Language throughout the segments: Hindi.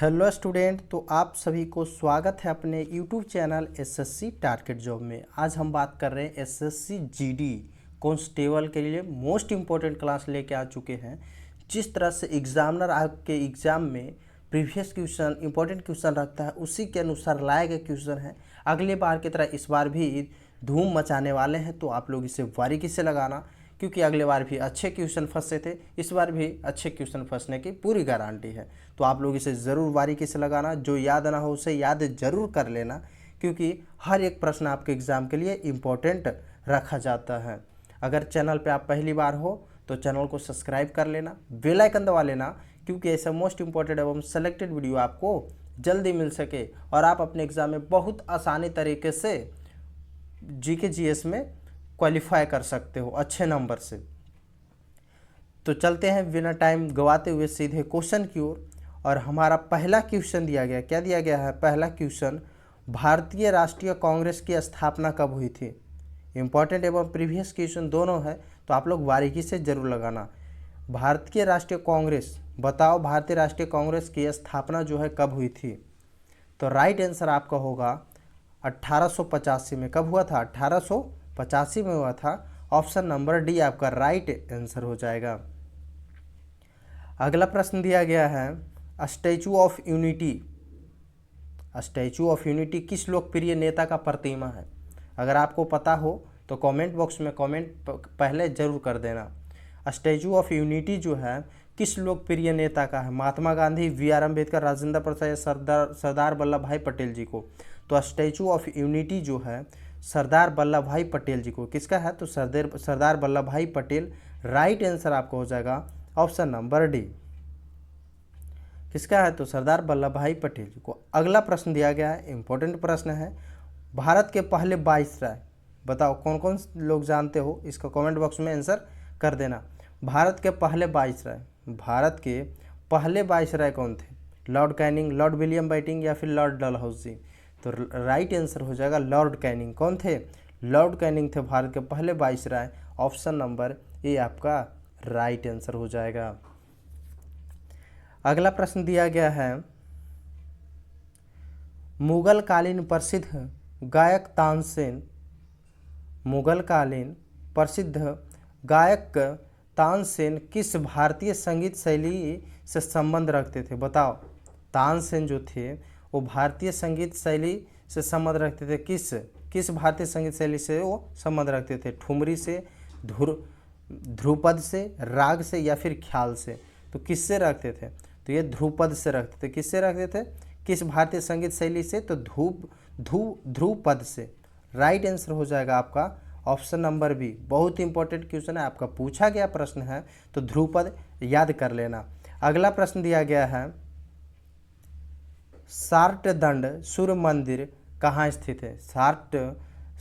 हेलो स्टूडेंट, तो आप सभी को स्वागत है अपने YouTube channel SSC target job में। आज हम बात कर रहे हैं एसएससी जीडी कांस्टेबल के लिए मोस्ट इम्पोर्टेंट क्लास लेके आ चुके हैं। जिस तरह से एग्जामिनर आपके एग्ज़ाम में प्रीवियस क्वेश्चन इंपॉर्टेंट क्वेश्चन रखता है, उसी के अनुसार लाए गए क्वेश्चन हैं। अगली बार की तरह इस बार भी धूम मचाने वाले हैं, तो आप लोग इसे बारीकी से लगाना, क्योंकि अगले बार भी अच्छे क्वेश्चन फंसे थे, इस बार भी अच्छे क्वेश्चन फंसने की पूरी गारंटी है। तो आप लोग इसे ज़रूर बारीकी से लगाना, जो याद ना हो उसे याद ज़रूर कर लेना, क्योंकि हर एक प्रश्न आपके एग्ज़ाम के लिए इम्पोर्टेंट रखा जाता है। अगर चैनल पे आप पहली बार हो तो चैनल को सब्सक्राइब कर लेना, बेल आइकन दबा लेना, क्योंकि ऐसा मोस्ट इम्पोर्टेंट एवं सेलेक्टेड वीडियो आपको जल्दी मिल सके और आप अपने एग्ज़ाम में बहुत आसानी तरीके से जीके जीएस में क्वालिफाई कर सकते हो अच्छे नंबर से। तो चलते हैं बिना टाइम गवाते हुए सीधे क्वेश्चन की ओर। और हमारा पहला क्वेश्चन दिया गया, क्या दिया गया है? पहला क्वेश्चन, भारतीय राष्ट्रीय कांग्रेस की स्थापना कब हुई थी? इंपॉर्टेंट एवं प्रीवियस क्वेश्चन दोनों है, तो आप लोग बारीकी से जरूर लगाना। भारतीय राष्ट्रीय कांग्रेस, बताओ भारतीय राष्ट्रीय कांग्रेस की स्थापना जो है कब हुई थी? तो राइट आंसर आपका होगा 1885 में। कब हुआ था? 1885 में हुआ था। ऑप्शन नंबर डी आपका राइट आंसर हो जाएगा। अगला प्रश्न दिया गया है, statue of unity. Statue of unity किस लोकप्रिय नेता का प्रतिमा है? अगर आपको पता हो तो कमेंट बॉक्स में कमेंट पहले जरूर कर देना। स्टैचू ऑफ यूनिटी जो है किस लोकप्रिय नेता का है? महात्मा गांधी, वी.आर. अम्बेडकर, राजेंद्र प्रसाद या सरदार वल्लभ भाई पटेल जी को? तो स्टैचू ऑफ यूनिटी जो है सरदार वल्लभ भाई पटेल जी को। किसका है? तो सरदार वल्लभ भाई पटेल। राइट आंसर आपको हो जाएगा ऑप्शन नंबर डी। किसका है? तो सरदार वल्लभ भाई पटेल जी को। अगला प्रश्न दिया गया है, इंपॉर्टेंट प्रश्न है, भारत के पहले वाइसराय। बताओ कौन कौन लोग जानते हो, इसका कमेंट बॉक्स में आंसर कर देना। भारत के पहले वाइसराय, भारत के पहले वाइसराय कौन थे? Lord Canning, Lord William Bentinck या फिर लॉर्ड डलहौसी? तो राइट आंसर हो जाएगा लॉर्ड कैनिंग। कौन थे? लॉर्ड कैनिंग थे भारत के पहले वाइसराय। ऑप्शन नंबर ए आपका राइट आंसर हो जाएगा। अगला प्रश्न दिया गया है, मुगल कालीन प्रसिद्ध गायक तानसेन, मुगल कालीन प्रसिद्ध गायक तानसेन किस भारतीय संगीत शैली से संबंध रखते थे? बताओ। तानसेन जो थे वो भारतीय संगीत शैली से संबंध रखते थे। किस भारतीय संगीत शैली से वो संबंध रखते थे? ठुमरी से, ध्रुपद से, राग से या फिर ख्याल से? तो किससे रखते थे? तो ये ध्रुपद से रखते थे। किससे रखते थे? किस भारतीय संगीत शैली से? तो ध्रुपद से। राइट आंसर हो जाएगा आपका ऑप्शन नंबर बी। बहुत इंपॉर्टेंट क्वेश्चन है, आपका पूछा गया प्रश्न है, तो ध्रुपद याद कर लेना। अगला प्रश्न दिया गया है, शार्ट्रदंड सूर्य मंदिर कहाँ स्थित है?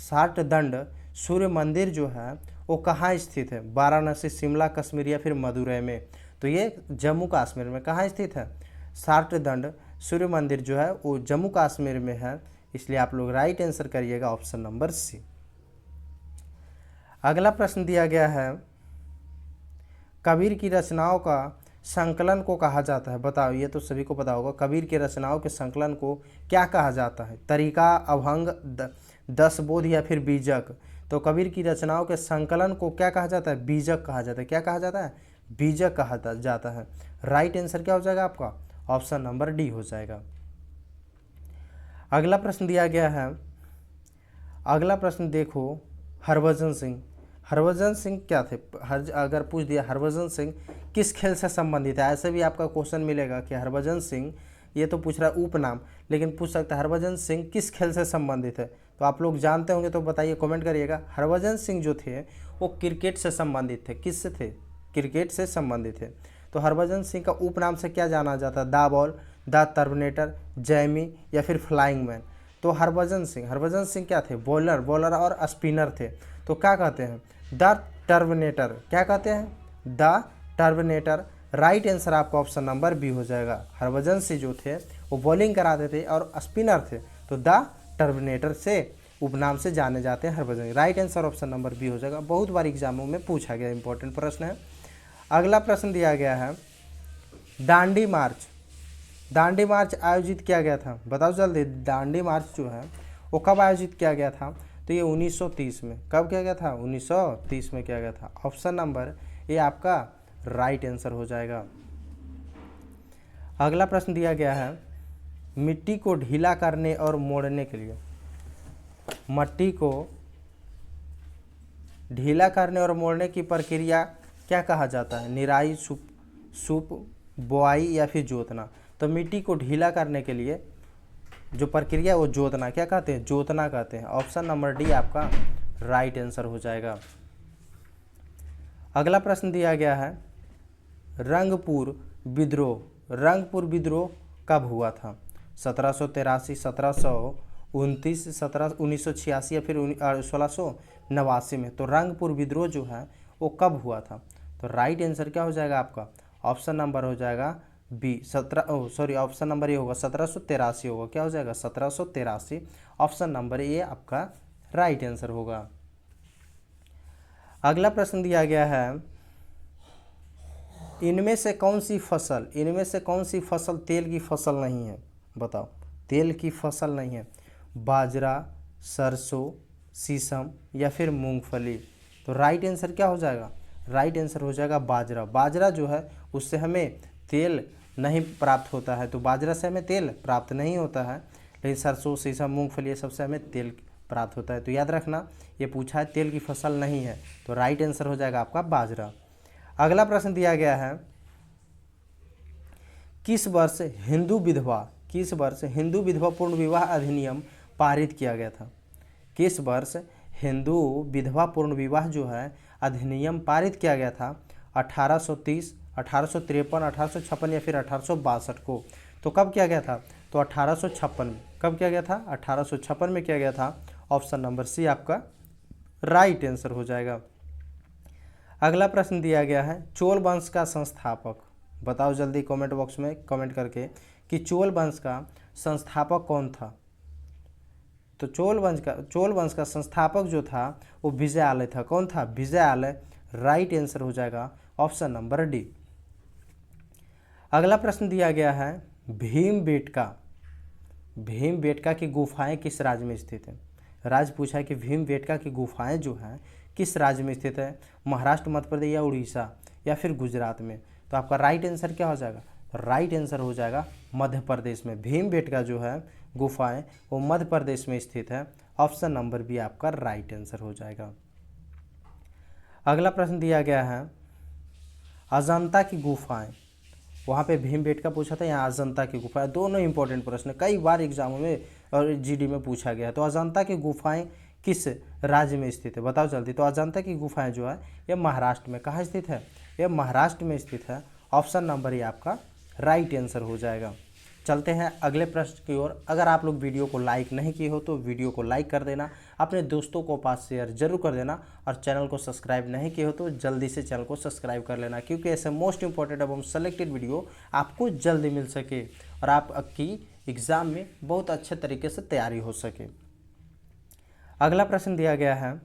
शार्ट्रदंड सूर्य मंदिर जो है वो कहाँ स्थित है? वाराणसी, शिमला, कश्मीर या फिर मदुरई में? तो ये जम्मू कश्मीर में। कहाँ स्थित है? शार्ट्रदंड सूर्य मंदिर जो है वो जम्मू कश्मीर में है, इसलिए आप लोग राइट आंसर करिएगा ऑप्शन नंबर सी। अगला प्रश्न दिया गया है, कबीर की रचनाओं का संकलन को कहा जाता है? बताओ, ये तो सभी को पता होगा, कबीर की रचनाओं के संकलन को क्या कहा जाता है? तरीका, अभंग, 10 बोध या फिर बीजक? तो कबीर की रचनाओं के संकलन को क्या कहा जाता है? बीजक कहा जाता है। क्या कहा जाता है? बीजक कहा जाता है। राइट आंसर क्या हो जाएगा आपका? ऑप्शन नंबर डी हो जाएगा। अगला प्रश्न दिया गया है, अगला प्रश्न देखो, हरभजन सिंह। हरभजन सिंह क्या थे? अगर पूछ दिया हरभजन सिंह किस खेल से संबंधित है, ऐसे भी आपका क्वेश्चन मिलेगा कि हरभजन सिंह, ये तो पूछ रहा है उपनाम, लेकिन पूछ सकता है हरभजन सिंह किस खेल से संबंधित है? तो आप लोग जानते होंगे तो बताइए, कमेंट करिएगा। हरभजन सिंह जो थे वो क्रिकेट से संबंधित थे। किससे थे? क्रिकेट से संबंधित थे। तो हरभजन सिंह का उपनाम से क्या जाना जाता है? The ball, the terminator, Jammy या फिर फ्लाइंग मैन? तो हरभजन सिंह क्या थे? बॉलर और स्पिनर थे। तो क्या कहते हैं? The terminator. क्या कहते हैं? The terminator. राइट आंसर आपका ऑप्शन नंबर बी हो जाएगा। हरभजन सिंह जो थे वो बॉलिंग कराते थे और स्पिनर थे, तो द टर्मिनेटर से उपनाम से जाने जाते हैं Harbhajan. Right answer option number B हो जाएगा। बहुत बार एग्जामों में पूछा गया इंपॉर्टेंट प्रश्न है। अगला प्रश्न दिया गया है, दांडी मार्च दांडी मार्च आयोजित किया गया था, बताओ जल्दी। दांडी मार्च जो है वो कब आयोजित किया गया था? तो ये 1930 में। कब किया गया था? 1930 में किया गया था। ऑप्शन नंबर ये आपका राइट आंसर हो जाएगा। अगला प्रश्न दिया गया है, मिट्टी को ढीला करने और मोड़ने के लिए, मिट्टी को ढीला करने और मोड़ने की प्रक्रिया क्या कहा जाता है? निराई, सूप, बोआई या फिर जोतना? तो मिट्टी को ढीला करने के लिए जो प्रक्रिया वो जोतना, क्या कहते हैं? जोतना कहते हैं। ऑप्शन नंबर डी आपका राइट आंसर हो जाएगा। अगला प्रश्न दिया गया है, रंगपुर विद्रोह, रंगपुर विद्रोह कब हुआ था? 1783, 1729, 1986 या फिर 1689 में। तो रंगपुर विद्रोह जो है वो कब हुआ था? तो राइट आंसर क्या हो जाएगा आपका? ऑप्शन नंबर हो जाएगा बी, ऑप्शन नंबर ये होगा 1783 होगा। क्या हो जाएगा? 1783। ऑप्शन नंबर ये आपका राइट आंसर होगा। अगला प्रश्न दिया गया है, इनमें से कौन सी फसल तेल की फसल नहीं है? बताओ, तेल की फसल नहीं है। बाजरा, सरसों, सीसम या फिर मूंगफली? तो राइट आंसर क्या हो जाएगा? राइट आंसर हो जाएगा बाजरा। बाजरा जो है उससे हमें तेल नहीं प्राप्त होता है, तो बाजरा से हमें तेल प्राप्त नहीं होता है, लेकिन सरसों, सीसम, मूंगफली ये सबसे हमें तेल प्राप्त होता है। तो याद रखना, ये पूछा है तेल की फसल नहीं है, तो राइट आंसर हो जाएगा आपका बाजरा। अगला प्रश्न दिया गया है, किस वर्ष हिंदू विधवा पूर्ण विवाह अधिनियम पारित किया गया था? किस वर्ष हिंदू विधवा पूर्ण विवाह जो है अधिनियम पारित किया गया था? 1830, 1853, 1856 या फिर 1862 को? तो कब किया गया था? तो 1856 में। कब किया गया था? 1856 में किया गया था। ऑप्शन नंबर सी आपका राइट आंसर हो जाएगा। अगला प्रश्न दिया गया है, चोल वंश का संस्थापक, बताओ जल्दी कमेंट बॉक्स में कमेंट करके कि चोल वंश का संस्थापक कौन था? तो चोल वंश का संस्थापक जो था वो विजयालय था। कौन था? विजयालय। राइट आंसर हो जाएगा ऑप्शन नंबर डी। अगला प्रश्न दिया गया है, भीमबेटका की गुफाएं किस राज्य में स्थित है? राज्य पूछा है कि भीमबेटका की गुफाएं जो हैं किस राज्य में स्थित है? महाराष्ट्र, मध्य प्रदेश या उड़ीसा या फिर गुजरात में? तो आपका राइट आंसर क्या हो जाएगा? राइट आंसर हो जाएगा मध्य प्रदेश में। भीमबेटका जो है गुफाएं वो मध्य प्रदेश में स्थित है। ऑप्शन नंबर बी आपका राइट आंसर हो जाएगा। अगला प्रश्न दिया गया है, अजंता की गुफाएं, वहाँ पे भीमबेटका पूछा था, यहाँ अजंता की गुफाएं। दोनों इंपॉर्टेंट प्रश्न, कई बार एग्जामों में और जीडी में पूछा गया है। तो अजंता की गुफाएं किस राज्य में स्थित है? बताओ जल्दी। तो अजंता की गुफाएं जो है ये महाराष्ट्र में। कहाँ स्थित है? ये महाराष्ट्र में स्थित है। ऑप्शन नंबर ये आपका राइट आंसर हो जाएगा। चलते हैं अगले प्रश्न की ओर। अगर आप लोग वीडियो को लाइक नहीं किए हो तो वीडियो को लाइक कर देना, अपने दोस्तों को पास शेयर जरूर कर देना, और चैनल को सब्सक्राइब नहीं किए हो तो जल्दी से चैनल को सब्सक्राइब कर लेना, क्योंकि ऐसे मोस्ट इंपॉर्टेंट एवं सेलेक्टेड वीडियो आपको जल्दी मिल सके और आपकी एग्ज़ाम में बहुत अच्छे तरीके से तैयारी हो सके। अगला प्रश्न दिया गया है,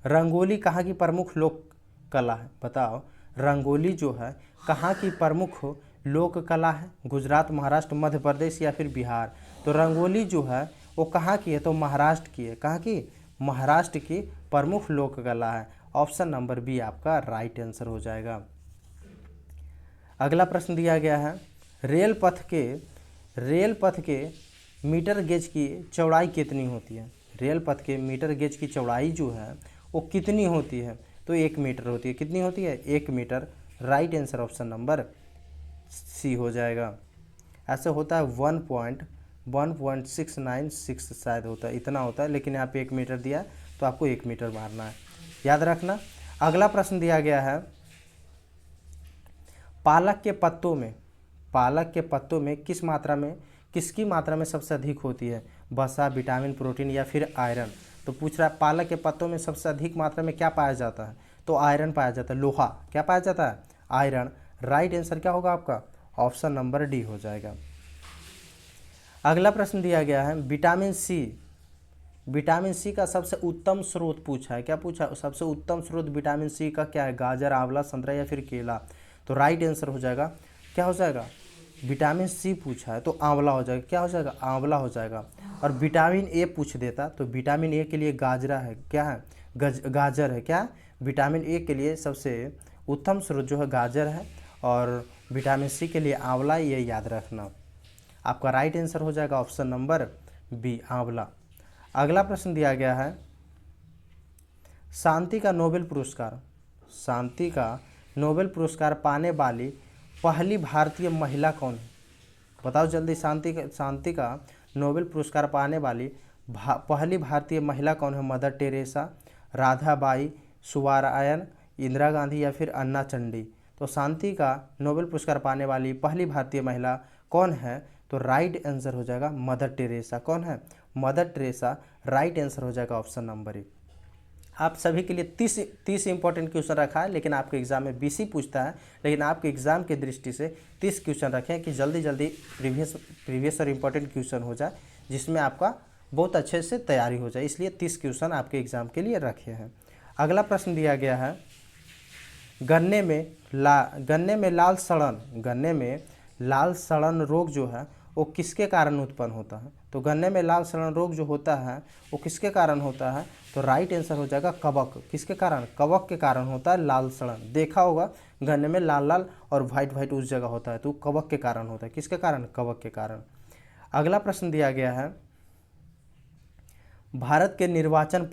रंगोली कहाँ की प्रमुख लोक कला है? बताओ, रंगोली जो है कहाँ की प्रमुख लोक कला है? गुजरात, महाराष्ट्र, मध्य प्रदेश या फिर बिहार? तो रंगोली जो है वो कहाँ की है? तो महाराष्ट्र की है। कहाँ की? महाराष्ट्र की प्रमुख लोक कला है। ऑप्शन नंबर बी आपका राइट आंसर हो जाएगा। अगला प्रश्न दिया गया है, रेल पथ के मीटर गेज की चौड़ाई कितनी होती है? रेल पथ के मीटर गेज की चौड़ाई जो है वो कितनी होती है? तो 1 मीटर होती है। कितनी होती है? 1 metre. Right answer option number C हो जाएगा। ऐसे होता है 1.1696 शायद होता है, इतना होता है, लेकिन यहाँ पे 1 मीटर दिया है तो आपको 1 मीटर मारना है, याद रखना। अगला प्रश्न दिया गया है, पालक के पत्तों में किसकी मात्रा में सबसे अधिक होती है? वसा, विटामिन, प्रोटीन या फिर आयरन? तो पूछ रहा है पालक के पत्तों में सबसे अधिक मात्रा में क्या पाया जाता है? तो आयरन पाया जाता है। लोहा क्या पाया जाता है? आयरन। राइट आंसर क्या होगा आपका? ऑप्शन नंबर डी हो जाएगा। अगला प्रश्न दिया गया है, विटामिन सी का सबसे उत्तम स्रोत पूछा है। क्या पूछा? सबसे उत्तम स्रोत विटामिन सी का क्या है? गाजर, आंवला, संतरा या फिर केला? तो राइट आंसर हो जाएगा, क्या हो जाएगा? विटामिन सी पूछा है तो आंवला हो जाएगा, क्या हो जाएगा, आंवला हो जाएगा। और विटामिन ए पूछ देता तो विटामिन ए के लिए गाजरा है, क्या है, गाजर है, क्या, विटामिन ए के लिए सबसे उत्तम स्रोत जो है गाजर है, और विटामिन सी के लिए आंवला, ये याद रखना। आपका राइट आंसर हो जाएगा ऑप्शन नंबर बी, आंवला। अगला प्रश्न दिया गया है, शांति का नोबेल पुरस्कार, शांति का नोबेल पुरस्कार पाने वाली पहली भारतीय महिला कौन है? बताओ जल्दी, शांति का नोबेल पुरस्कार पाने वाली पहली भारतीय महिला कौन है? मदर टेरेसा, राधाबाई सुब्बारायन, इंदिरा गांधी या फिर अन्ना चंडी। तो शांति का नोबेल पुरस्कार पाने वाली पहली भारतीय महिला कौन है? तो राइट आंसर हो जाएगा मदर टेरेसा। कौन है? Mother Teresa. राइट आंसर हो जाएगा ऑप्शन नंबर ए। आप सभी के लिए 30 इंपॉर्टेंट क्वेश्चन रखा है, लेकिन आपके एग्जाम में 20 ही पूछता है, लेकिन आपके एग्जाम की दृष्टि से 30 क्वेश्चन रखें कि जल्दी जल्दी प्रीवियस और इम्पोर्टेंट क्वेश्चन हो जाए, जिसमें आपका बहुत अच्छे से तैयारी हो जाए, इसलिए 30 क्वेश्चन आपके एग्जाम के लिए रखे हैं। अगला प्रश्न दिया गया है, गन्ने में लाल सड़न रोग जो है वो किसके कारण उत्पन्न होता है? तो गन्ने में लाल सड़न रोग जो होता है वो किसके कारण होता है? तो राइट आंसर हो जाएगा कवक। किसके कारण? कवक के कारण होता है लाल सड़न। देखा होगा गन्ने में लाल लाल और वाइट उस जगह होता है, तो कवक के कारण होता है। किसके कारण? कवक के कारण। अगला प्रश्न दिया गया है, भारत के निर्वाचन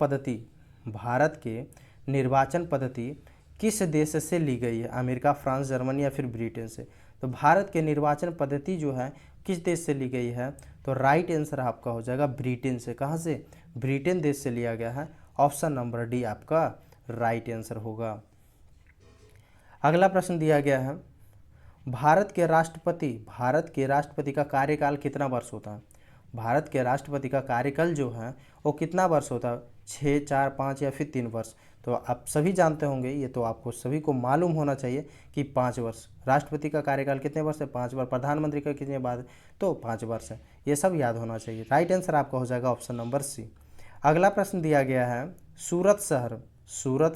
पद्धति किस देश से ली गई है? अमेरिका, फ्रांस, जर्मनी या फिर ब्रिटेन से। तो भारत के निर्वाचन पद्धति जो है किस देश से ली गई है? तो राइट आंसर आपका हो जाएगा ब्रिटेन से। कहाँ से? ब्रिटेन देश से लिया गया है। ऑप्शन नंबर डी आपका राइट आंसर होगा। अगला प्रश्न दिया गया है, भारत के राष्ट्रपति का कार्यकाल कितना वर्ष होता है? भारत के राष्ट्रपति का कार्यकाल जो है वो कितना वर्ष होता है? 6, 4, 5 या फिर 3 वर्ष। तो आप सभी जानते होंगे, ये तो आपको सभी को मालूम होना चाहिए कि 5 वर्ष। राष्ट्रपति का कार्यकाल कितने वर्ष है? 5 वर्ष। प्रधानमंत्री का कितने बाद? तो 5 वर्ष है। ये सब याद होना चाहिए। राइट आंसर आपका हो जाएगा ऑप्शन नंबर सी। अगला प्रश्न दिया गया है, सूरत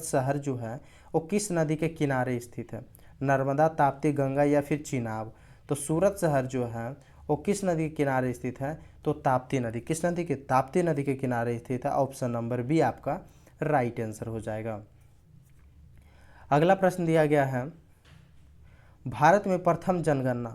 शहर जो है वो किस नदी के किनारे स्थित है? नर्मदा, ताप्ती, गंगा या फिर चिनाब। तो सूरत शहर जो है वो किस नदी के किनारे स्थित है? तो ताप्ती नदी। किस नदी के? ताप्ती नदी के किनारे स्थित है। ऑप्शन नंबर बी आपका राइट आंसर हो जाएगा। अगला प्रश्न दिया गया है, भारत में प्रथम जनगणना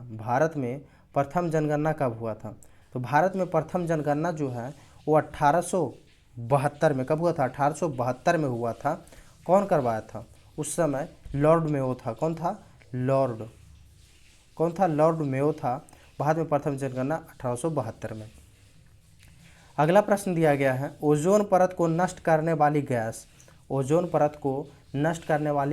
कब हुआ था? तो भारत में प्रथम जनगणना जो है वो 1872 में। कब हुआ था? 1872 में हुआ था। कौन करवाया था? उस समय लॉर्ड मेयो था। कौन था? लॉर्ड मेयो था। भारत में प्रथम जनगणना 1872 में। अगला प्रश्न दिया गया है, ओजोन परत को नष्ट करने वाली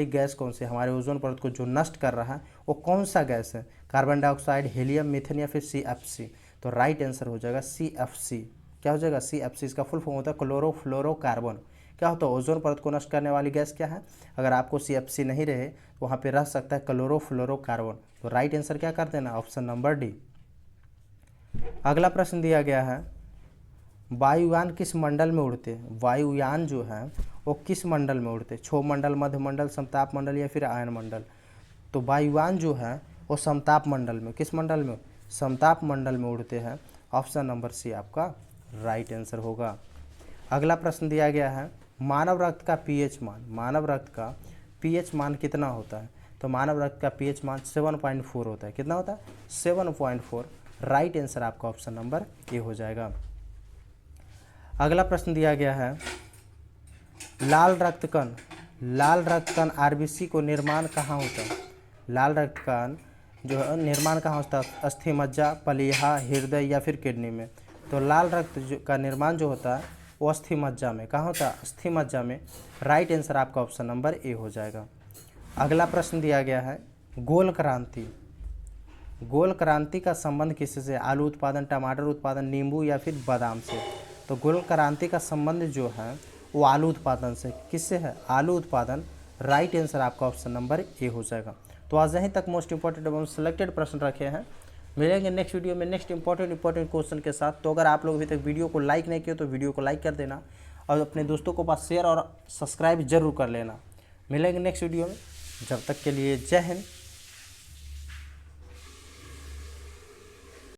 गैस कौन सी? हमारे ओजोन परत को जो नष्ट कर रहा है वो कौन सा गैस है? कार्बन डाइऑक्साइड, हीलियम, मीथेन या फिर CFC। तो राइट आंसर हो जाएगा CFC। क्या हो जाएगा? CFC। इसका फुल फॉर्म होता है क्लोरोफ्लोरोकार्बन। क्या होता है? ओजोन परत को नष्ट करने वाली गैस क्या है? अगर आपको CFC नहीं रहे तो वहाँ पे रह सकता है क्लोरोफ्लोरोकार्बन। तो राइट आंसर क्या कर देना? Option number D. अगला प्रश्न दिया गया है, वायुयान किस मंडल में उड़ते हैं? वायुयान जो है वो किस मंडल में उड़ते हैं? क्षोभ मंडल, मध्य मंडल, समताप मंडल या फिर आयन मंडल। तो वायुयान जो है वो समताप मंडल में। किस मंडल में? समताप मंडल में उड़ते हैं। ऑप्शन नंबर सी आपका राइट आंसर होगा। अगला प्रश्न दिया गया है, मानव रक्त का पीएच मान कितना होता है? तो मानव रक्त का पीएच मान 7.4 होता है। कितना होता है? 7.4। राइट आंसर आपका ऑप्शन नंबर ए हो जाएगा। अगला प्रश्न दिया गया है, लाल रक्त कण RBC को निर्माण कहाँ होता है? लाल रक्त कण जो है निर्माण कहाँ होता है? अस्थि मज्जा, प्लीहा, हृदय या फिर किडनी में। तो लाल रक्त का निर्माण जो होता है वो अस्थि मज्जा में। कहाँ होता है? अस्थि मज्जा में। राइट आंसर आपका ऑप्शन नंबर ए हो जाएगा। अगला प्रश्न दिया गया है, गोल क्रांति का संबंध किससे? आलू उत्पादन, टमाटर उत्पादन, नींबू या फिर बादाम से। तो गोल क्रांति का संबंध जो है वो आलू उत्पादन से। किससे है? आलू उत्पादन। राइट आंसर आपका ऑप्शन नंबर ए हो जाएगा। तो आज यहीं तक मोस्ट इंपॉर्टेंट एवं सिलेक्टेड प्रश्न रखे हैं। मिलेंगे नेक्स्ट वीडियो में नेक्स्ट इंपॉर्टेंट क्वेश्चन के साथ। तो अगर आप लोग अभी तक वीडियो को लाइक नहीं किए तो वीडियो को लाइक कर देना और अपने दोस्तों को पास शेयर और सब्सक्राइब जरूर कर लेना। मिलेंगे नेक्स्ट वीडियो में, जब तक के लिए जय हिंद।